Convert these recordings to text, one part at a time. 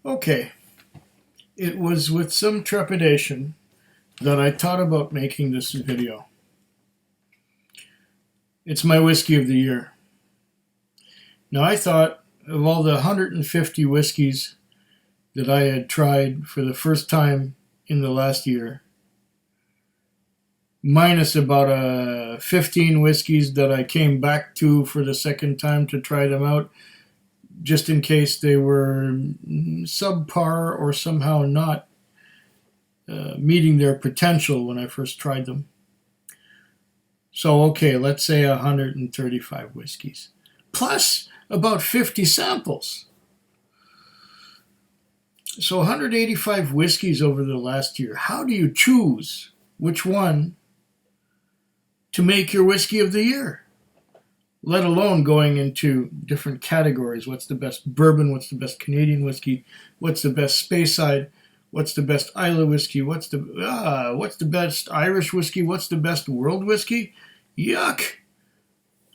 Okay, it was with some trepidation that I thought about making this video. It's my whiskey of the year. Now, I thought of all the 150 whiskeys that I had tried for the first time in the last year, minus about 15 whiskeys that I came back to for the second time to try them out, just in case they were subpar or somehow not meeting their potential when I first tried them. So, okay, let's say 135 whiskeys, plus about 50 samples. So 185 whiskeys over the last year. How do you choose which one to make your whiskey of the year? Let alone going into different categories. What's the best bourbon? What's the best Canadian whiskey? What's the best Speyside? What's the best Islay whiskey? What's the best Irish whiskey? What's the best world whiskey? Yuck!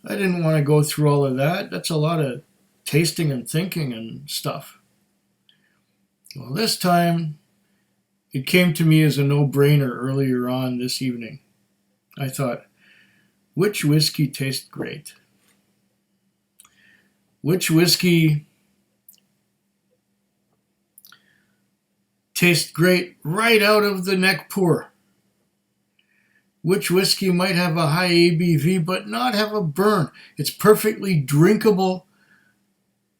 I didn't want to go through all of that. That's a lot of tasting and thinking and stuff. Well, this time it came to me as a no-brainer earlier on this evening. I thought, which whiskey tastes great? Which whiskey tastes great right out of the neck pour? Which whiskey might have a high ABV but not have a burn? It's perfectly drinkable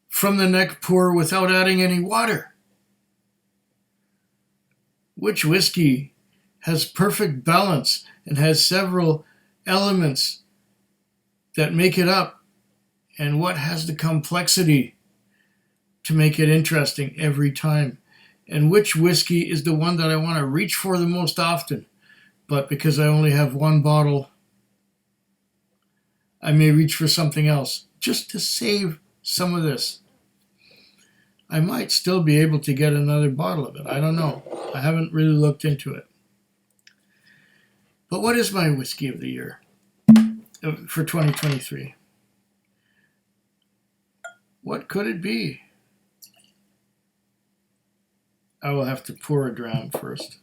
from the neck pour without adding any water. Which whiskey has perfect balance and has several elements that make it up? And what has the complexity to make it interesting every time? And which whiskey is the one that I want to reach for the most often? But because I only have one bottle, I may reach for something else just to save some of this. I might still be able to get another bottle of it. I don't know. I haven't really looked into it. But what is my whiskey of the year for 2023? What could it be? I will have to pour a dram first.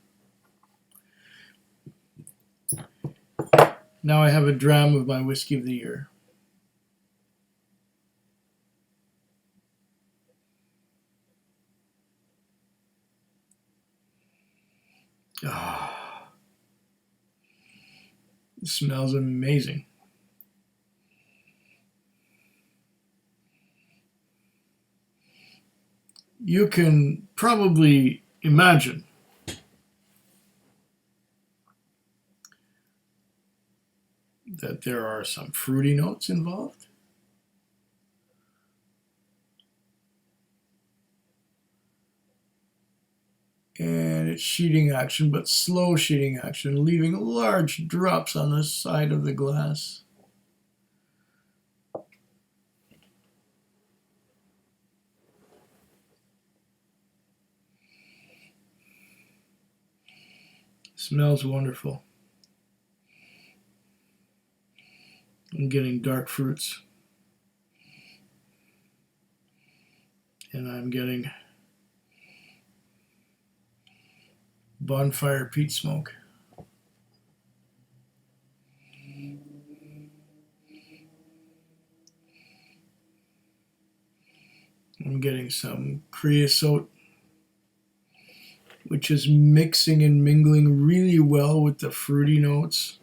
Now I have a dram of my whiskey of the year. Ah, it smells amazing. You can probably imagine that there are some fruity notes involved. And it's sheeting action, but slow sheeting action, leaving large drops on the side of the glass. Smells wonderful. I'm getting dark fruits. And I'm getting bonfire peat smoke. I'm getting some creosote, which is mixing and mingling really well with the fruity notes.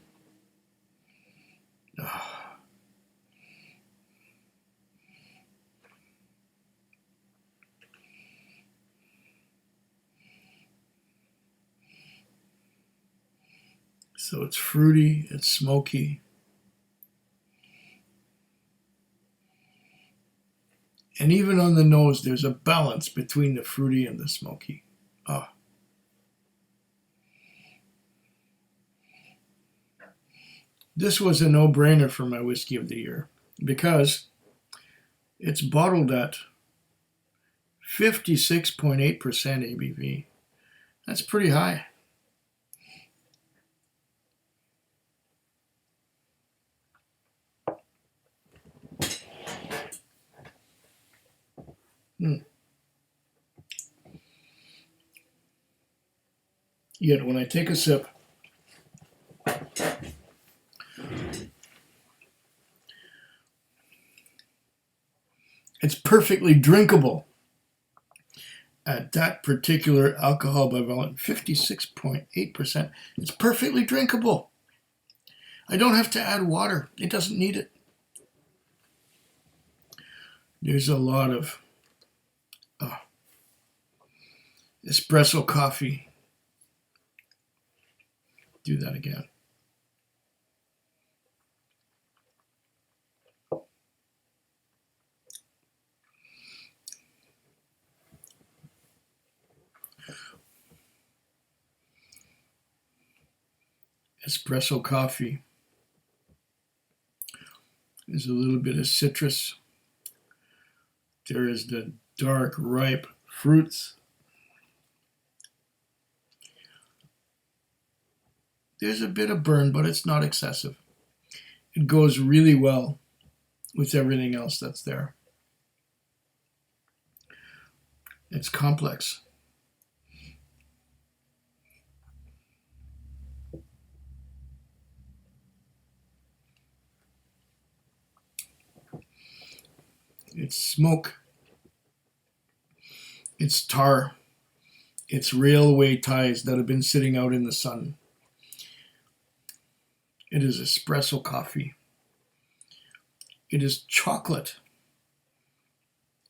Oh. So it's fruity, it's smoky. And even on the nose, there's a balance between the fruity and the smoky. Oh. This was a no-brainer for my whiskey of the year because it's bottled at 56.8% ABV. That's pretty high. Yet when I take a sip, it's perfectly drinkable. At that particular alcohol by volume, 56.8%, it's perfectly drinkable. I don't have to add water. It doesn't need it. There's a lot of espresso coffee. Do that again. Espresso coffee. There's a little bit of citrus. There is the dark, ripe fruits. There's a bit of burn, but it's not excessive. It goes really well with everything else that's there. It's complex. It's smoke. It's tar. It's railway ties that have been sitting out in the sun. It is espresso coffee. It is chocolate.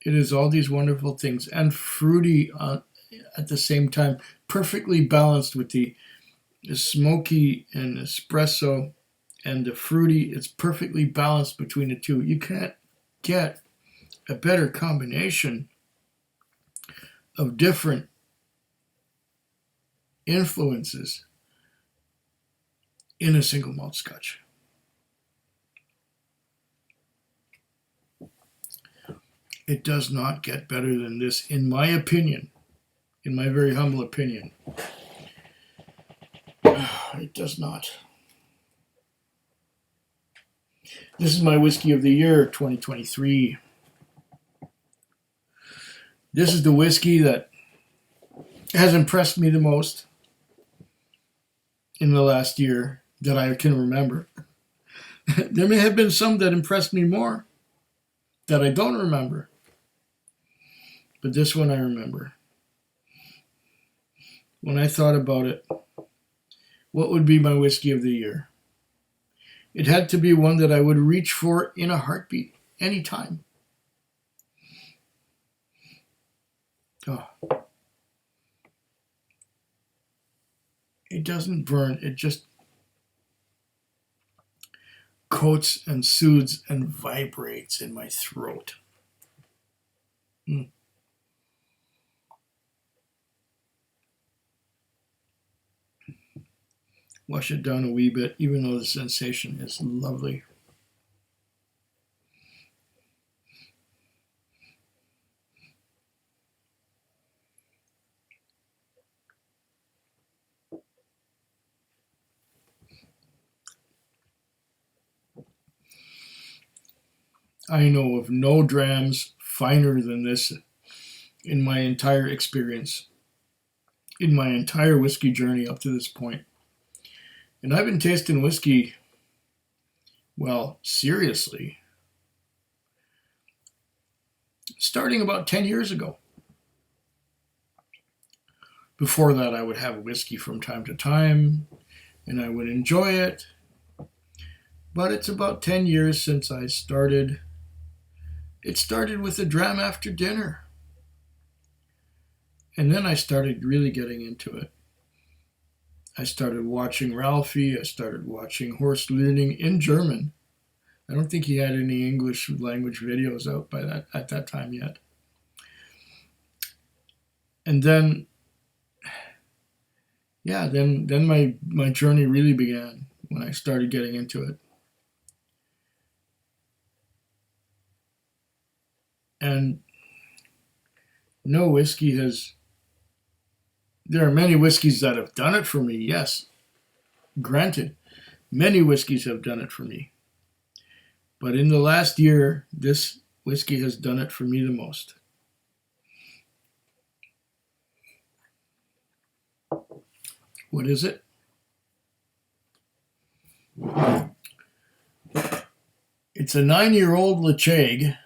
It is all these wonderful things and fruity at the same time, perfectly balanced with the smoky and espresso and the fruity. It's perfectly balanced between the two. You can't get a better combination of different influences in a single malt scotch. It does not get better than this, in my opinion, in my very humble opinion. It does not. This is my Whiskey of the Year 2023. This is the whiskey that has impressed me the most in the last year that I can remember. There may have been some that impressed me more that I don't remember. But this one I remember. When I thought about it, what would be my Whiskey of the Year? It had to be one that I would reach for in a heartbeat, anytime. Oh. It doesn't burn, it just coats and soothes and vibrates in my throat. Wash it down a wee bit, even though the sensation is lovely. I know of no drams finer than this in my entire experience, in my entire whiskey journey up to this point. And I've been tasting whiskey, well, seriously, starting about 10 years ago. Before that, I would have whiskey from time to time, and I would enjoy it. But it's about 10 years since I started. It started with a dram after dinner. And then I started really getting into it. I started watching Ralphie. I started watching Horst Learning in German. I don't think he had any English language videos out at that time yet. And then, then my journey really began when I started getting into it. And no whiskey has... There are many whiskeys that have done it for me, yes. Granted, many whiskeys have done it for me. But in the last year, this whiskey has done it for me the most. What is it? It's a 9-year-old Lacheg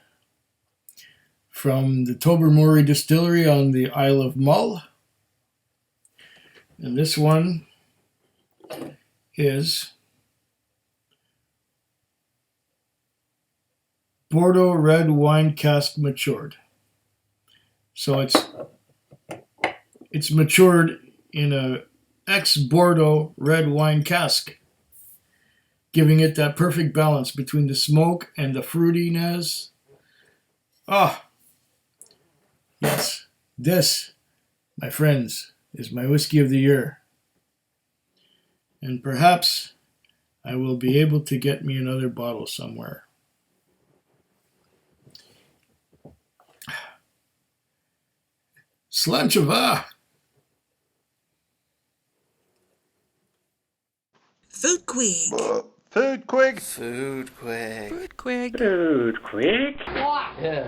from the Tobermory Distillery on the Isle of Mull. And this one is Bordeaux red wine cask matured. So it's matured in a ex-Bordeaux red wine cask, giving it that perfect balance between the smoke and the fruitiness. Ah, yes, this, my friends, is my whiskey of the year. And perhaps I will be able to get me another bottle somewhere. Slanchava! Food Quig. Food Quig. Food quick. Food Quig. Food quick. Yeah.